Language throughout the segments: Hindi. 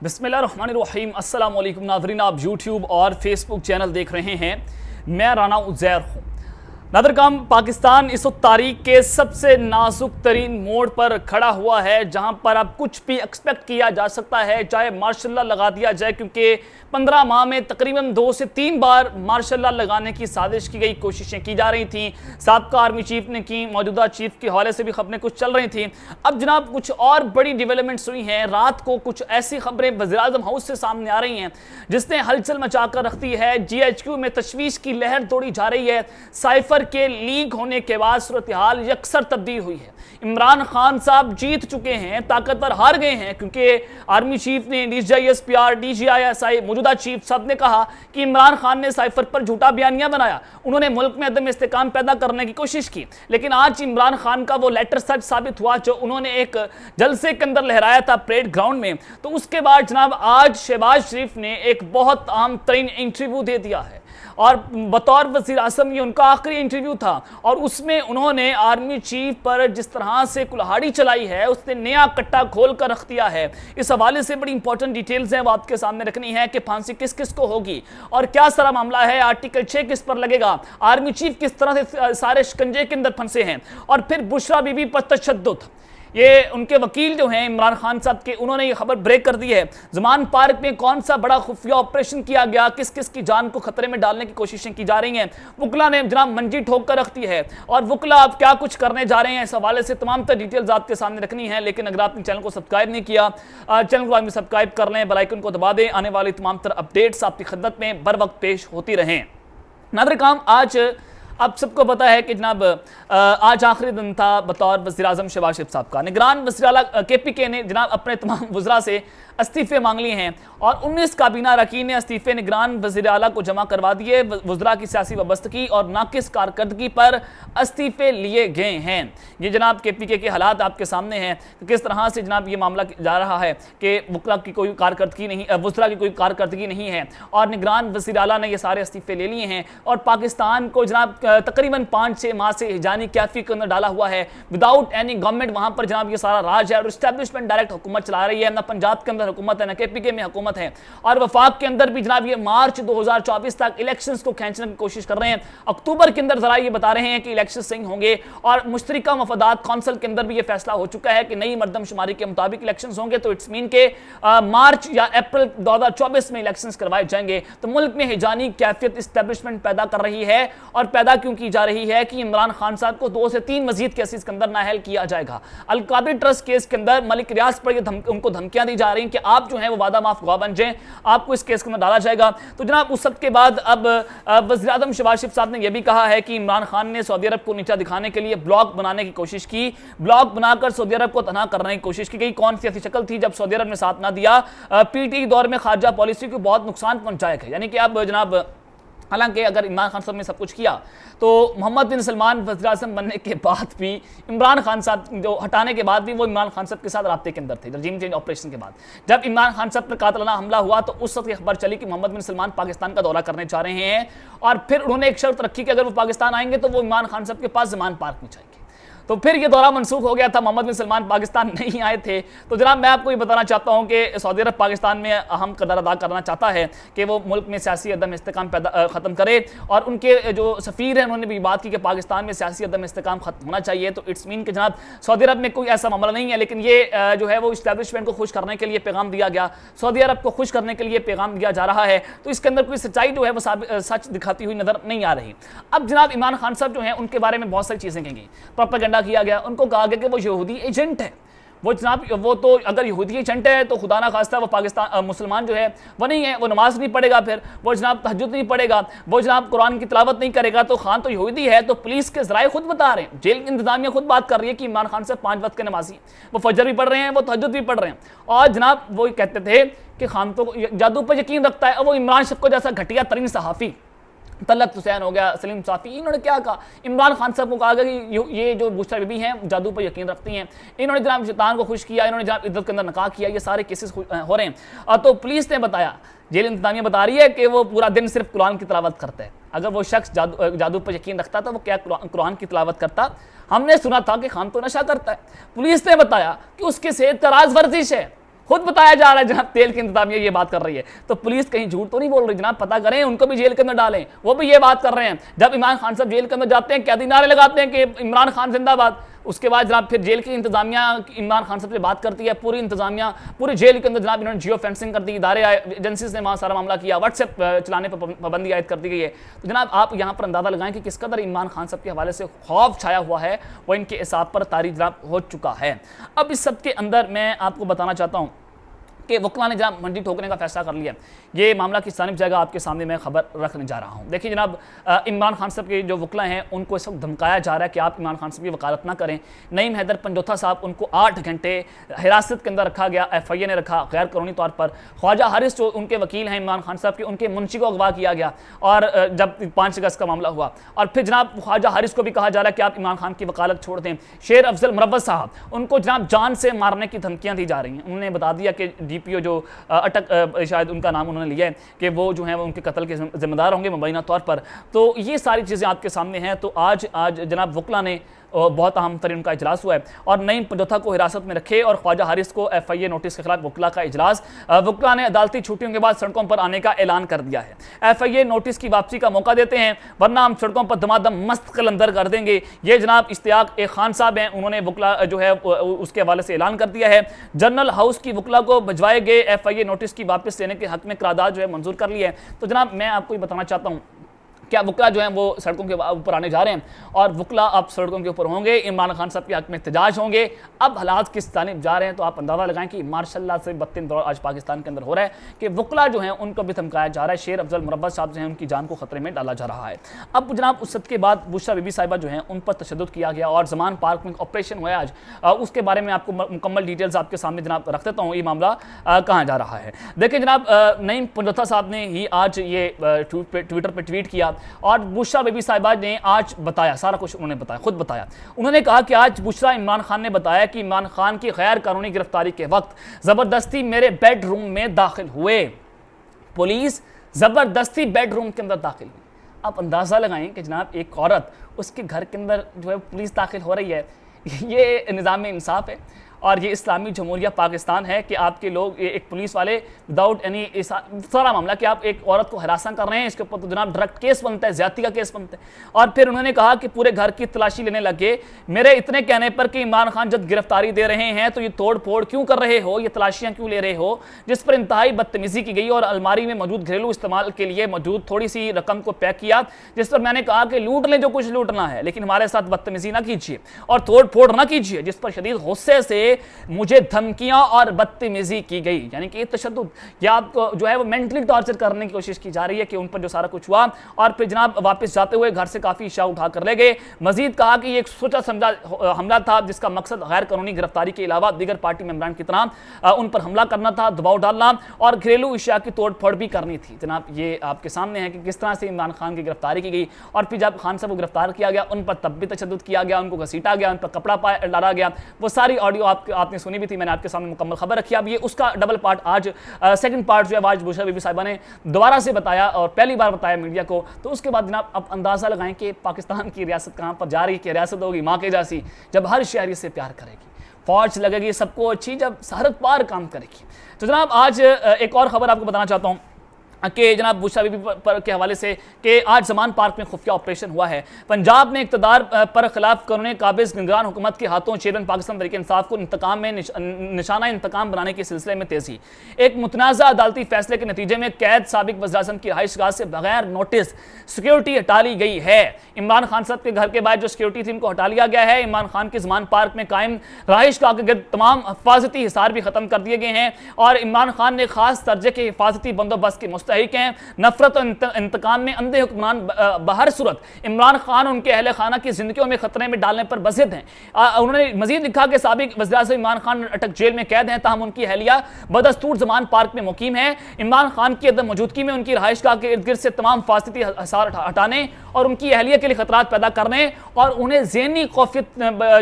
बिस्मिल्लाहिर्रहमानिर्रहीम। अस्सलाम वालेकुम नाज़रीन, आप यूट्यूब और फेसबुक चैनल देख रहे हैं। मैं राना उज़ैर हूँ। नादरकाम, पाकिस्तान इस वक्त तारीख के सबसे नाजुक तरीन मोड़ पर खड़ा हुआ है, जहाँ पर अब कुछ भी एक्सपेक्ट किया जा सकता है, चाहे मार्शल लॉ लगा दिया जाए, क्योंकि 15 माह में तकरीबन 2 से 3 बार मार्शल लॉ लगाने की साजिश की गई, कोशिशें की जा रही थी। साबका आर्मी चीफ ने की, मौजूदा चीफ के हवाले से भी खबरें कुछ चल रही थी। अब जनाब कुछ और बड़ी डेवलपमेंट्स हुई हैं। रात को कुछ ऐसी खबरें वज़ीर-ए-आज़म हाउस से सामने आ रही हैं जिसने हलचल मचा कर रख दी है। GHQ में तशवीश की लहर दौड़ी जा रही है। साइफर के लीक होने के बाद सूरत हाल यकसर तब्दील हुई है। इमरान खान साहब जीत चुके हैं, ताकतवर हार गए हैं, क्योंकि आर्मी चीफ ने, DGISPR, DGISI, मौजूदा चीफ साहब ने कहा कि इमरान खान ने साइफर पर झूठा बयानिया बनाया। उन्होंने मुल्क में अदम इस्तेकाम पैदा करने की कोशिश की, लेकिन आज इमरान खान का वो लेटर सच साबित हुआ जो उन्होंने एक जलसे के अंदर लहराया था परेड ग्राउंड में। तो उसके बाद जनाब आज शहबाज शरीफ ने एक बहुत आम तरीन इंटरव्यू दे दिया है, और बतौर वज़ीर आज़म ये उनका आखिरी इंटरव्यू था, और उसमें उन्होंने आर्मी चीफ पर जिस तरह से कुल्हाड़ी चलाई है, उसने नया कट्टा खोल कर रख दिया है। इस हवाले से बड़ी इंपॉर्टेंट डिटेल्स हैं, वो आपके सामने रखनी है कि फांसी किस किस को होगी और क्या सारा मामला है, आर्टिकल 6 किस पर लगेगा, आर्मी चीफ किस तरह से सारे शिकंजे के अंदर फंसे हैं, और फिर बुशरा बीबी पर तशद्दुद। ये उनके वकील जो हैं इमरान खान साहब के, उन्होंने ये खबर ब्रेक कर दी है। ज़मान पार्क में कौन सा बड़ा खुफिया ऑपरेशन किया गया, किस किस की जान को खतरे में डालने की कोशिशें की जा रही हैं। वुकला ने जनाब मंजी ठोक कर रख दी है, और वुकला अब क्या कुछ करने जा रहे हैं, इस हवाले से तमाम तर डिटेल्स आपके सामने रखनी है। लेकिन अगर आपने चैनल को सब्सक्राइब नहीं किया, चैनल को आदमी सब्सक्राइब कर लें, बेल आइकन को दबा दें, आने वाली तमाम तर अपडेट्स आपकी खिदमत में बर वक्त पेश होती रहें। नादरकाम, आज आप सबको पता है कि जनाब आज आखिरी दिन था बतौर वज़ीर-ए-आज़म शहबाज शरीफ साहब का। निगरान वज़ीर आला KPK ने जनाब अपने तमाम वज़रा से इस्तीफ़े मांग लिए हैं, और 19 काबीना अरकान ने इस्तीफ़े निगरान वज़ीर आला को जमा करवा दिए। वज़रा की सियासी वाबस्तगी और नाकिस कारकर्दगी पर इस्तीफ़े लिए गए हैं। ये जनाब KPK के हालात आपके सामने हैं कि किस तरह से जनाब ये मामला जा रहा है कि वकला की कोई कारकर्दगी नहीं, वज़रा की कोई कारकर्दगी नहीं है, और निगरान वज़ीर आला ने ये सारे इस्तीफ़े ले लिए हैं, और पाकिस्तान को जनाब तकरीबन 5-6 माह से हिजानी कैफी के अंदर डाला हुआ है, विदाउट एनी गवर्नमेंट। वहाँ पर जनाब ये सारा राज है, और इस्टेब्लिशमेंट डायरेक्ट हुकूमत चला रही है। ना पंजाब के अंदर हुकूमत है, ना KPK में हुकूमत है, और वफाक के अंदर भी जनाब ये मार्च 2024 तक इलेक्शंस को खींचने की कोशिश कर रहे हैं। अक्टूबर के अंदर जरा ये बता रहे हैं कि इलेक्शन सही होंगे, और मुश्तरिका मफादात कौंसिल के अंदर भी ये फैसला हो चुका है कि नई मरदमशुमारी के मुताबिक इलेक्शंस होंगे। तो इट्स मीन के मार्च या अप्रैल 2024 में इलेक्शंस करवाए जाएंगे। तो मुल्क में हिजानी कैफियत इस्टेब्लिशमेंट पैदा कर रही है, और पैदा क्यों की जा रही है कि इमरान खान साहब को 2 से 3 मजीद केसेस के अंदर नाअहल किया जाएगा। अलकादिर ट्रस्ट केस के अंदर मलिक रियाज पर उनको धमकियां दी जा रही हैं कि आप जो है वो वादा माफ गवाह बन जाएं, आपको इस केस के अंदर डाला जाएगा। तो जनाब उस सब के बाद अब वज़ीर-ए-आज़म शहबाज शरीफ साहब ने यह भी कहा है कि इमरान खान ने सऊदी अरब को नीचा दिखाने के लिए ब्लॉग बनाने की कोशिश की, ब्लॉग बनाकर सऊदी अरब को तनहा करने की कोशिश की गई। कौन सी ऐसी शक्ल थी जब सऊदी अरब ने साथ ना दिया। PTE दौर में खारजा पॉलिसी को बहुत नुकसान पहुंचाया गया, यानी कि अब जनाब हालांकि अगर इमरान खान साहब ने सब कुछ किया तो मोहम्मद बिन सलमान वज़ीर-ए-आज़म बनने के बाद भी, इमरान खान साहब जो हटाने के बाद भी, वो इमरान खान साहब के साथ राब्ते के अंदर थे। रजीम चेंज ऑपरेशन के बाद जब इमरान खान साहब पर कातिलाना हमला हुआ तो उस वक्त खबर चली कि मोहम्मद बिन सलमान पाकिस्तान का दौरा करने जा रहे हैं, और फिर उन्होंने एक शर्त रखी कि अगर वो पाकिस्तान आएंगे तो वो इमरान खान साहब के पास ज़मान पार्क में जाएंगे। तो फिर ये दौरा मनसूख हो गया था, मोहम्मद बिन सलमान पाकिस्तान नहीं आए थे। तो जनाब मैं आपको ये बताना चाहता हूँ कि सऊदी अरब पाकिस्तान में अहम किरदार अदा करना चाहता है कि वो मुल्क में सियासी अदम इस्तेकाम पैदा ख़त्म करे, और उनके जो सफ़ीर हैं उन्होंने भी बात की कि पाकिस्तान में सियासी अदम इस्तेकाम खत्म होना चाहिए। तो इट्स मीन कि जनाब सऊदी अरब में कोई ऐसा मामला नहीं है, लेकिन ये जो है वो इस्टेब्लिशमेंट को खुश करने के लिए पैगाम दिया गया, सऊदी अरब को खुश करने के लिए पैगाम दिया जा रहा है। तो इसके अंदर कोई सच्चाई जो है वो सच दिखाती हुई नजर नहीं आ रही। अब जनाब इमरान खान साहब जो हैं उनके बारे में बहुत सारी चीज़ें कही, प्रोपेगेंडा किया गया, उनको कहा गया कि वो यहूदी एजेंट है। वो जनाब वो तो अगर यहूदी एजेंट है तो खुदा ना खास्ता वो पाकिस्तान मुसलमान जो है वो नहीं है, वो नमाज नहीं पढ़ेगा, फिर वो जनाब तहज्जुद नहीं पढ़ेगा, वो जनाब कुरान की तिलावत नहीं करेगा, तो खान तो यहूदी है। तो पुलिस के जराए खुद बता रहे हैं, जेल की इंतजामिया खुद बात कर रही है कि इमरान खान से 5 वक्त के नमाजी, वो फजर भी पढ़ रहे हैं, वो तहज्जुद भी पढ़ रहे हैं। और जनाब वो कहते थे कि खान तो जादू पर यकीन रखता है, और वो इमरान शफ को जैसा घटिया तरीन सहाफ़ी तलत हुसैन हो गया, सलीम साफ़ी, इन्होंने क्या कहा, इमरान खान साहब को कहा गया कि ये जो बुशरा बीबी हैं जादू पर यकीन रखती हैं, इन्होंने जनाब शैतान को खुश किया, इन्होंने जनाब इद्दत के अंदर नकाह किया, ये सारे केसेस हो रहे हैं। तो पुलिस ने बताया, जेल इंतजामिया बता रही है कि वो पूरा दिन सिर्फ कुरान की तिलावत करता है। अगर वो शख्स जादू पर यकीन रखता तो वो क्या कुरान की तिलावत करता? हमने सुना था कि खान तो नशा करता है। पुलिस ने बताया कि उसकी सेहत तराज वर्जिश है, खुद बताया जा रहा है जनाब तेल की इंतजामिया ये बात कर रही है, तो पुलिस कहीं झूठ तो नहीं बोल रही जनाब, पता करें, उनको भी जेल के अंदर डालें, वो भी ये बात कर रहे हैं। जब इमरान खान साहब जेल के अंदर जाते हैं कैदी नारे लगाते हैं कि इमरान खान जिंदाबाद, उसके बाद जनाब फिर जेल की इंतजामिया इमरान खान साहब से बात करती है, पूरी इंतजामिया पूरे जेल के अंदर जनाब इन्होंने जियो फेंसिंग कर दी, इदारे एजेंसीज ने वहाँ सारा मामला किया, व्हाट्सएप चलाने पर पाबंदी आयद कर दी गई है। तो जनाब आप यहाँ पर अंदाजा लगाएं कि किस कदर इमरान खान साहब के हवाले से खौफ छाया हुआ है, वो इनके हिसाब पर तारीख जनाब हो चुका है। अब इस सब के अंदर मैं आपको बताना चाहता हूँ कि वकला ने जनाब मंडी ठोकने का फैसला कर लिया। ये मामला किस जानिब जाएगा आपके सामने मैं खबर रखने जा रहा हूँ। देखिए जनाब इमरान खान साहब के जो वकला हैं उनको इस वक्त धमकाया जा रहा है कि आप इमरान खान साहब की वकालत ना करें। नईम हैदर पंजोथा साहब उनको 8 घंटे हिरासत के अंदर रखा गया, FIA ने रखा गैर कानूनी तौर पर। ख्वाजा हारिस जो उनके वकील हैं इमरान खान साहब के, उनके मुंशी को अगवा किया गया और जब 5 अगस्त का मामला हुआ, और फिर जनाब ख्वाजा हारिस को भी कहा जा रहा है कि आप इमरान खान की वकालत छोड़ दें। शेर अफजल मुरव्वत साहब उनको जनाब जान से मारने की धमकियाँ दी जा रही हैं। उन्होंने बता दिया कि DPO जो अटक शायद उनका नाम उन्होंने लिया है कि वो जो है वो उनके कत्ल के जिम्मेदार होंगे मुबैना तौर पर। तो ये सारी चीज़ें आपके सामने हैं। तो आज जनाब वकला ने बहुत अहम तरीन उनका इजलास हुआ है और नईम पंजोथा को हिरासत में रखे और ख्वाजा हारिस को FIA नोटिस के खिलाफ वकला का इजलास। वकला ने अदालती छुट्टियों के बाद सड़कों पर आने का ऐलान कर दिया है। FIA नोटिस की वापसी का मौका देते हैं वरना हम सड़कों पर दमादम मस्त कलंदर कर देंगे। ये जनाब इश्तियाक ए खान साहब हैं, उन्होंने वकला जो है उसके हवाले से ऐलान कर दिया है। जनरल हाउस की वकला को भिजवाए गए FIA नोटिस की वापस लेने के हक में करारदाद जो है मंजूर कर ली है। तो जनाब मैं आपको ये बताना चाहता हूँ क्या वकला जो हैं वो सड़कों के ऊपर आने जा रहे हैं और वकला अब सड़कों के ऊपर होंगे, इमरान खान साहब के हक में एहतजाज होंगे। अब हालात किस जानिब जा रहे हैं तो आप अंदाज़ा लगाएं कि मार्शल्लाह से बदतरीन दौर आज पाकिस्तान के अंदर हो रहा है कि वकला जो हैं उनको भी धमकाया जा रहा है। शेर अफजल मुरव्वत साहब जो हैं उनकी जान को खतरे में डाला जा रहा है। अब जनाब उस सब के बाद बुशरा बीबी साहिबा जो हैं उन पर तशद्दुद किया गया और जमान पार्क में ऑपरेशन हुआ आज, उसके बारे में आपको मुकम्मल डिटेल्स आपके सामने जनाब रख देता हूँ। ये मामला कहाँ जा रहा है देखिए जनाब, नईम पंजोथा साहब ने ही आज ये ट्विटर पर ट्वीट किया और बुशरा बीबी साहिबा ने आज बताया, सारा कुछ उन्होंने बताया, खुद बताया। उन्होंने कहा कि आज बुशरा इमरान खान ने बताया कि इमरान खान की गैर कानूनी गिरफ्तारी के वक्त जबरदस्ती मेरे बेडरूम में दाखिल हुए, पुलिस जबरदस्ती बेडरूम के अंदर दाखिल हुई। आप अंदाजा लगाएं कि जनाब एक औरत उसके घर के अंदर जो है पुलिस दाखिल हो रही है, ये निज़ाम इंसाफ है और ये इस्लामी जमहूरिया पाकिस्तान है कि आपके लोग एक पुलिस वाले विदाउट एनी सारा मामला कि आप एक औरत को हरासा कर रहे हैं, इसके ऊपर तो जनाब डायरेक्ट केस बनता है, ज्यादती का केस बनता है। और फिर उन्होंने कहा कि पूरे घर की तलाशी लेने लगे मेरे इतने कहने पर कि इमरान खान जब गिरफ्तारी दे रहे हैं तो ये तोड़ फोड़ क्यों कर रहे हो, ये तलाशियां क्यों ले रहे हो, जिस पर इंतहाई बदतमीजी की गई और अलमारी में मौजूद घरेलू इस्तेमाल के लिए मौजूद थोड़ी सी रकम को पैक किया, जिस पर मैंने कहा कि लूट लें जो कुछ लूटना है लेकिन हमारे साथ बदतमीजी ना कीजिए और तोड़ फोड़ ना कीजिए, जिस पर शदीद गुस्से से मुझे धमकियां और बदतमीजी की गई। यानी कि तशद्दुद या आपको जो है वो मेंटली टॉर्चर करने की कोशिश की जा रही है कि उन पर जो सारा कुछ हुआ। और फिर जनाब वापस जाते हुए घर से काफी अशिया उठा कर ले गए। मजीद कहा कि ये एक सोचा समझा हमला था जिसका मकसद गैर कानूनी गिरफ्तारी के अलावा दीगर पार्टी मेंबरान की तरह उन पर हमला करना था, दबाव डालना और घरेलू अशिया की तोड़ फोड़ भी करनी थी। जनाब ये आपके सामने है कि किस तरह से इमरान खान की गिरफ्तारी की गई और फिर जब खान साहब को गिरफ्तार किया गया उन पर तब भी तशद्दुद किया गया, उनको घसीटा गया, उन पर कपड़ा डाला गया। वो सारी ऑडियो आपने सुनी भी थी, मैंने आपके सामने मुकम्मल खबर रखी। अब ये उसका डबल पार्ट आज सेकंड पार्ट जो है आज बुशरा बीबी साहिबा ने दोबारा से बताया और पहली बार बताया मीडिया को। तो उसके बाद जनाब अब अंदाजा लगाएं कि पाकिस्तान की रियासत कहां पर जा रही है कि रियासत होगी मां के जैसी जब हर शहरी से प्यार करेगी, फौज लगेगी सबको अच्छी जब सरहद पार काम करेगी। तो जनाब आज एक और खबर आपको बताना चाहता हूं कि जनाब बुशरा बीबी के हवाले से कि आज जमान पार्क में खुफिया ऑपरेशन हुआ है। पंजाब में इक़्तिदार पर खिलाफ कानून काबिज निगरान हुकूमत के हाथों चेयरमैन पाकिस्तान तहरीक इंसाफ को इंतकाम में निशाना इंतकाम बनाने के सिलसिले में तेजी। एक मुतनाज़ा अदालती फैसले के नतीजे में कैद साबिक वज़ीर-ए-आज़म की रहाइशगाह से बगैर नोटिस सिक्योरिटी हटा ली गई है। इमरान खान साहब के घर के बाद जो सिक्योरिटी थी उनको हटा लिया गया है। इमरान खान के जमान पार्क में कायम रहाइशगाह के गिर्द तमाम हिफाजती हिसार भी खत्म कर दिए गए हैं और इमरान खान ने खास दर्जे के हिफाजती बंदोबस्त के मुस्तहिक हैं। नफरत और इंतकाम में अंधे हुक्मरान बहर सूरत इमरान खान उनके अहले खाना की जिंदगियों में खतरे में डालने पर बज़िद हैं। उन्होंने मजीद लिखा कि साबिक वज़ीर-ए-आज़म इमरान खान अटक जेल में कैद हैं, ताहम उनकी अहलिया बदस्तूर जमान पार्क में मुकीम है। इमरान खान की अदम मौजूदगी में उनकी रहाइशगाह के इर्द गिर्द से तमाम हिफाजती हिसार हटाने और उनकी अहलिया के लिए खतरात पैदा करने और उन्हें ज़हनी खौफियत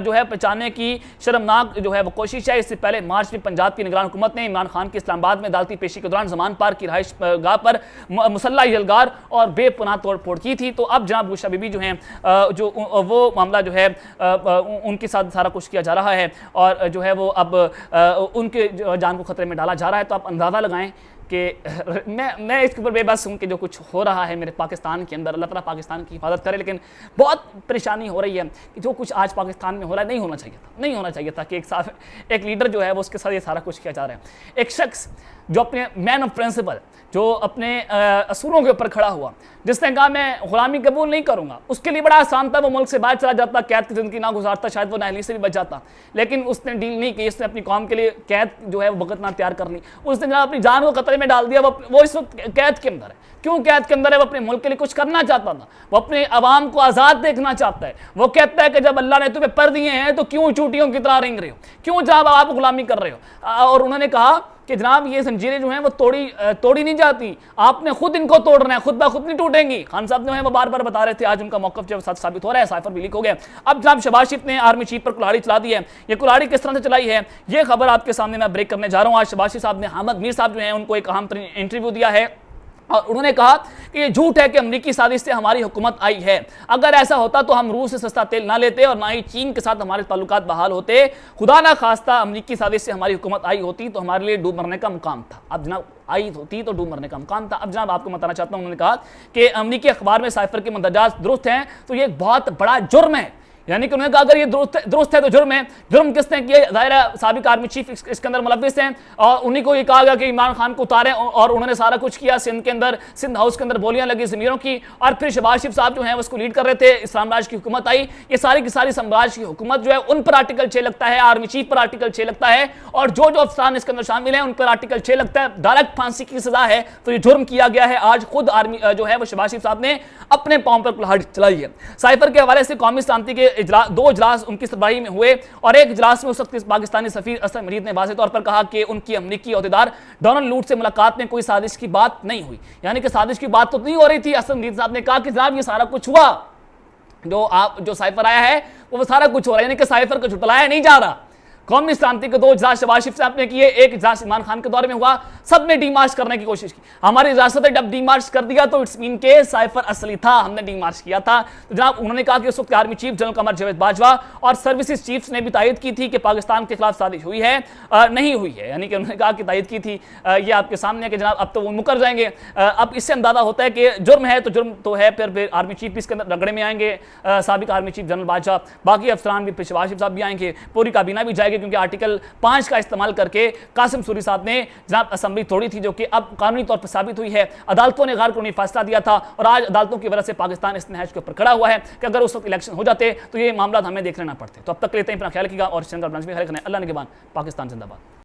जो है बचाने की शर्मनाक जो है वो कोशिश है। इससे पहले मार्च में पंजाब की निगरान हुकूमत ने इमरान खान की इस्लामाबाद में अदालती पेशी के दौरान जमान पार्क की रहाइशगाह पर मुसल्ला यलगार और बेपनाह तोड़फोड़ की थी। तो अब जनाब बुशरा बीबी जो हैं जो वो मामला जो है उनके साथ सारा कुछ किया जा रहा है और जो है वो अब उनके जान को खतरे में डाला जा रहा है। तो आप अंदाज़ा लगाएं कि मैं इसके ऊपर बेबस हूँ कि जो कुछ हो रहा है मेरे पाकिस्तान के अंदर, अल्लाह ताला पाकिस्तान की हिफाजत करे, लेकिन बहुत परेशानी हो रही है कि जो कुछ आज पाकिस्तान में हो रहा है नहीं होना चाहिए था कि एक लीडर जो है वो उसके साथ ये सारा कुछ किया जा रहा है। एक शख्स जो अपने मैन ऑफ प्रिंसिपल, जो अपने असूलों के ऊपर खड़ा हुआ, जिसने कहा मैं गुलामी कबूल नहीं करूंगा, उसके लिए बड़ा आसान था, वो मुल्क से बाहर चला जाता, कैद की जिंदगी ना गुजारता, शायद वो नाअहली से भी बच जाता, लेकिन उसने डील नहीं की। उसने अपनी कौम के लिए कैद जो है वो वक्त ना तैयार कर ली, उसने जनाब अपनी जान को खतरे में डाल दिया। वो इस वक्त कैद के अंदर है। क्यों कैद के अंदर है? वो अपने मुल्क के लिए कुछ करना चाहता था, वो अपने अवाम को आज़ाद देखना चाहता है। वो कहता है कि जब अल्लाह ने तुम्हें पर दिए हैं तो क्यों चूटियों की तरह रेंग रहे हो, क्यों जनाब आप गुलामी कर रहे हो। और उन्होंने कहा कि जनाब ये जंजीरें जो हैं वो तोड़ी नहीं जाती, आपने खुद इनको तोड़ना है, खुद ब खुद नहीं टूटेंगी। खान साहब जो है वो बार बार बता रहे थे, आज उनका मौक़िफ़ जो साबित हो रहा है, साइफर भी लीक हो गया। अब जनाब शहबाज शरीफ ने आर्मी चीफ पर कुल्हाड़ी चला दी है। ये कुल्हाड़ी किस तरह से चलाई है, ये खबर आपके सामने मैं ब्रेक करने जा रहा हूँ। आज शहबाज शरीफ साहब ने हामिद मीर साहब जो हैं उनको एक अहम तरीन इंटरव्यू दिया है और उन्होंने कहा कि ये झूठ है कि अमरीकी साजिश से हमारी हुकूमत आई है। अगर ऐसा होता तो हम रूस से सस्ता तेल ना लेते और ना ही चीन के साथ हमारे ताल्लुकात बहाल होते। खुदा ना खास्ता अमरीकी साजिश से हमारी हुकूमत आई होती तो हमारे लिए डूब मरने का मुकाम था। अब जनाब आई होती तो डूब मरने का मुकाम था। अब जनाब आपको बताना चाहता हूँ, उन्होंने कहा कि अमरीकी अखबार में साइफर के मंदरजात दुरुस्त हैं तो ये एक बहुत बड़ा जुर्म है। यानी कि उन्होंने कहा अगर ये दुरुस्त है तो जुर्म है। जुर्म किसने किया? ज़ाहिर साबिक आर्मी चीफ इसके अंदर मुलव्विस हैं और उन्हीं को ये कहा गया कि इमरान खान को उतारें और उन्होंने सारा कुछ किया। सिंध के अंदर, सिंध हाउस के अंदर बोलियां लगी ज़मीरों की और फिर शहबाज शरीफ साहब जो हैं उसको लीड कर रहे थे। साम्राज्य की हुकूमत आई, ये सारी की सारी साम्राज्य की हुकूमत जो है उन पर आर्टिकल 6 लगता है, आर्मी चीफ पर आर्टिकल 6 लगता है और जो जो अफसरान इसके अंदर शामिल हैं उन पर आर्टिकल 6 लगता है, डायरेक्ट फांसी की सजा है। तो ये जुर्म किया गया है। आज खुद आर्मी जो है वो शहबाज शरीफ साहब ने अपने पाँव पर कुल्हाड़ी चलाई है। साइफर के हवाले से कौमी सलामती के 2 इजलास उनकी सरबराही में हुए और एक इजलास में उस वक्त पाकिस्तानी सफीर असद मजीद ने वाज़ेह तौर पर कहा कि उनकी अमरीकी अहदेदार डोनाल्ड लूट से मुलाकात में कोई साजिश की बात नहीं हुई। यानी कि साजिश की बात तो नहीं हो रही थी। असद मजीद साहब ने कहा कि जनाब ये सारा कुछ हुआ, जो साइफर आया है वो सारा कुछ हो रहा है, यानी कि साइफर को झुटलाया नहीं जा रहा। कौमी सलामती के 2 इजलास शहबाज शरीफ साहब ने किए, एक इजलास इमरान खान के दौरे में हुआ, सब ने डीमार्च करने की कोशिश की। हमारी इजाजत है जब डीमार्च कर दिया तो इट्स मीन के साइफर असली था, हमने डीमार्च किया था। तो जनाब उन्होंने कहा कि उस वक्त army chief general Qamar Javed Bajwa और सर्विसेज चीफ्स ने भी तायद की थी कि पाकिस्तान के खिलाफ साजिश हुई है, नहीं हुई है। यानी कि उन्होंने कहा कि तायद की थी। ये आपके सामने है कि जनाब अब तो वो मुकर जाएंगे। अब इससे अंदाजा होता है कि जुर्म है तो जुर्म तो है, फिर आर्मी चीफ भी इसके अंदर रगड़े में आएंगे, साबिक आर्मी चीफ जनरल बाजवा, बाकी अफसरान भी, शहबाज शरीफ साहब भी आएंगे, पूरी काबीना भी जाएगी, क्योंकि आर्टिकल 5 का इस्तेमाल करके कासिम सूरी साहब ने जनाब असेंबली तोड़ी थी, जो कि अब कानूनी तौर पर साबित हुई है। अदालतों ने गैर कानूनी फैसला दिया था और आज अदालतों की वजह से पाकिस्तान इस नहज के ऊपर खड़ा हुआ है कि अगर उस वक्त इलेक्शन हो जाते तो ये मामला हमें देखने ना पड़ते। तो अब तक लेते हैं, अपना ख्याल रखिएगा और चैनल का ब्रांच में खैर रखना। अल्लाह निगहबान, पाकिस्तान जिंदाबाद।